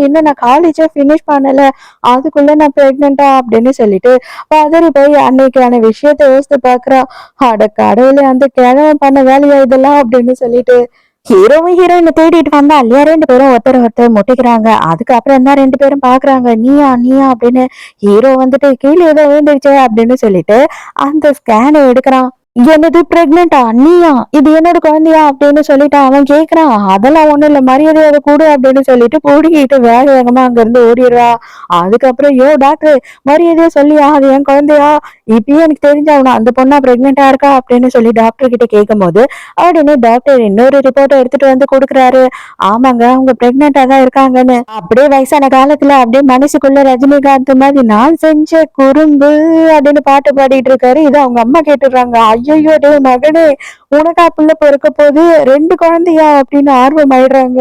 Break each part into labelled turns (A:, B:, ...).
A: இன்னும் நான் காலேஜே ஃபினிஷ் பண்ணல. அதுக்குள்ள நான் பிரெக்னென்ட்டா அப்படின்னு சொல்லிட்டு பதறி போய் அன்னைக்கான விஷயத்த யோசித்து பார்க்குறா. அட கடவுளே! அந்த கிழவன் பண்ண வேலையா இதெல்லாம் அப்படின்னு சொல்லிட்டு. ஹீரோவும் ஹீரோயின தேடிட்டு வந்தா இல்லையா 2 பேரும் ஒருத்தர் ஒருத்தர் முட்டிக்கிறாங்க. அதுக்கப்புறம் தான் 2 பேரும் பார்க்குறாங்க. நீயா? நீயா? அப்படின்னு. ஹீரோ வந்துட்டு கீழ ஏதோ விழுந்துருச்சே அப்படின்னு சொல்லிட்டு அந்த ஸ்கேன எடுக்குறான். என்னது பிரெக்னென்ட்டா? நீயா? இது என்னோட குழந்தையா? அப்படின்னு சொல்லிட்டு அவன் கேட்கிறான். அதெல்லாம் ஒண்ணும் இல்ல. மரியாதையா குடு அப்படின்னு சொல்லிட்டு புடுங்கிட்டு வேக வேகமா அங்கிருந்து ஓடிடுறா. அதுக்கப்புறம் டாக்டர் மரியாதையா சொல்லியா? அது என் குழந்தையா? இப்பயே எனக்கு தெரிஞ்சாகணும். அந்த பொண்ணா பிரெக்னென்ட்டா இருக்கா? அப்படின்னு சொல்லி டாக்டர் கிட்ட கேட்கும்போது, உடனே டாக்டர் இன்னொரு ரிப்போர்ட்ட எடுத்துட்டு வந்து குடுக்குறாரு. ஆமாங்க, அவங்க பிரெக்னென்ட்டா தான் இருக்காங்கன்னு. அப்படியே வயசான காலத்துல அப்படியே மனசுக்குள்ள ரஜினிகாந்த் மாதிரி நான் செஞ்ச குறும்பு அப்படின்னு பாட்டு பாடிட்டு இருக்காரு. இதை அவங்க அம்மா கேட்டுடுறாங்க. ஐயோ டேய் மகனே, உனக்கா புள்ள பொறுக்க போது 2 குழந்தையா அப்படின்னு ஆர்வம் ஆயிடுறாங்க.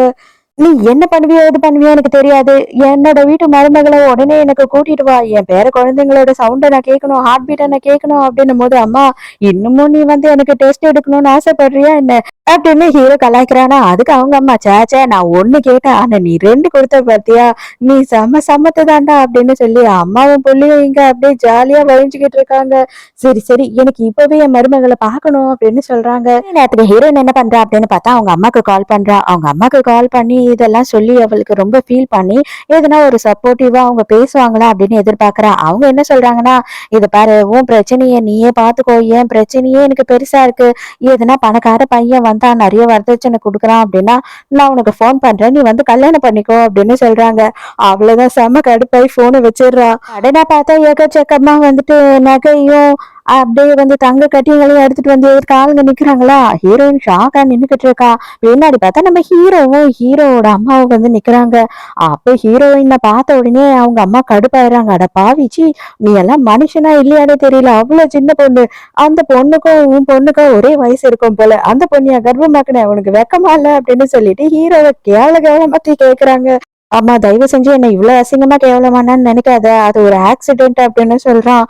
A: நீ என்ன பண்ணுவியோ இது பண்ணுவியோ எனக்கு தெரியாது. என்னோட வீட்டு மருமகளை உடனே எனக்கு கூட்டிட்டு வா. என் பேர குழந்தைங்களோட சவுண்டை நான் கேட்கணும், ஹார்ட் பீட்டை நான் கேட்கணும் அப்படின்னும் போது, அம்மா இன்னமும் நீ வந்து எனக்கு டெஸ்ட் எடுக்கணும்னு ஆசைப்படுறியா என்ன அப்படின்னு ஹீரோ கலாய்க்கிறானா. அதுக்கு அவங்க அம்மா, சேச்சே நான் ஒண்ணு கேட்டேன், ஆனா நீ 2 கொடுத்த பார்த்தியா, நீ சமத்து தாண்டா அப்படின்னு சொல்லி அம்மாவும் புள்ளியும் இங்க அப்படியே ஜாலியா வழிஞ்சுக்கிட்டு இருக்காங்க. சரி சரி, எனக்கு இப்பவே என் மருமகளை பார்க்கணும் அப்படின்னு சொல்றாங்க. நேரத்துக்கு ஹீரோயின் என்ன பண்றா அப்படின்னு பார்த்தா அவங்க அம்மாக்கு கால் பண்றா. அவங்க அம்மாக்கு கால் பண்ணி இதெல்லாம் சொல்லி அவளுக்கு ரொம்ப ஃபீல் பண்ணி எதுனா ஒரு சப்போர்ட்டிவா அவங்க பேசுவாங்களா அப்படின்னு எதிர்பார்க்கறா. அவங்க என்ன சொல்றாங்கன்னா, இதை பாரு, உன் பிரச்சனையை நீயே பார்த்துக்கோ, என் பிரச்சனையே எனக்கு பெருசா இருக்கு. எதுனா பணக்கார பையன் வந்தா நிறைய வரதட்சணை கொடுக்குறான் அப்படின்னா நான் உனக்கு ஃபோன் பண்றேன், நீ வந்து கல்யாணம் பண்ணிக்கோ அப்படின்னு சொல்றாங்க. அவ்வளவுதான், செம கடுப்பாய் போனை வச்சிடுறா. உடனே பார்த்தா எக்கச்சக்கமா வந்துட்டு நகையும் அப்படியே வந்து தங்க கட்டிங்களையும் எடுத்துட்டு வந்து ஆளுங்க நிக்கிறாங்களா. ஹீரோயின் ஷாக்கா நின்னுகிட்டு இருக்கா. பின்னாடி பார்த்தா நம்ம ஹீரோவும் ஹீரோவோட அம்மாவும் வந்து நிக்கிறாங்க. அப்போ ஹீரோயினை பார்த்த உடனே அவங்க அம்மா கடுப்பாயிடுறாங்க. அட பாவிச்சி, நீ எல்லாம் மனுஷனா இல்லையானே தெரியல, அவ்வளவு சின்ன பொண்ணு. அந்த பொண்ணுக்கும் உன் பொண்ணுக்கும் ஒரே வயசு இருக்கும் போல, அந்த பொண்ணியா கர்ப்பமாக்குன, உனக்கு வெக்கமா இல்ல அப்படின்னு சொல்லிட்டு ஹீரோவை கேவலமாத்தி கேக்குறாங்க. அம்மா தயவு செஞ்சு என்ன இவ்வளவு அசிங்கமா கேவலமானான்னு நினைக்காத, அது ஒரு ஆக்சிடென்ட் அப்படின்னு சொல்றான்.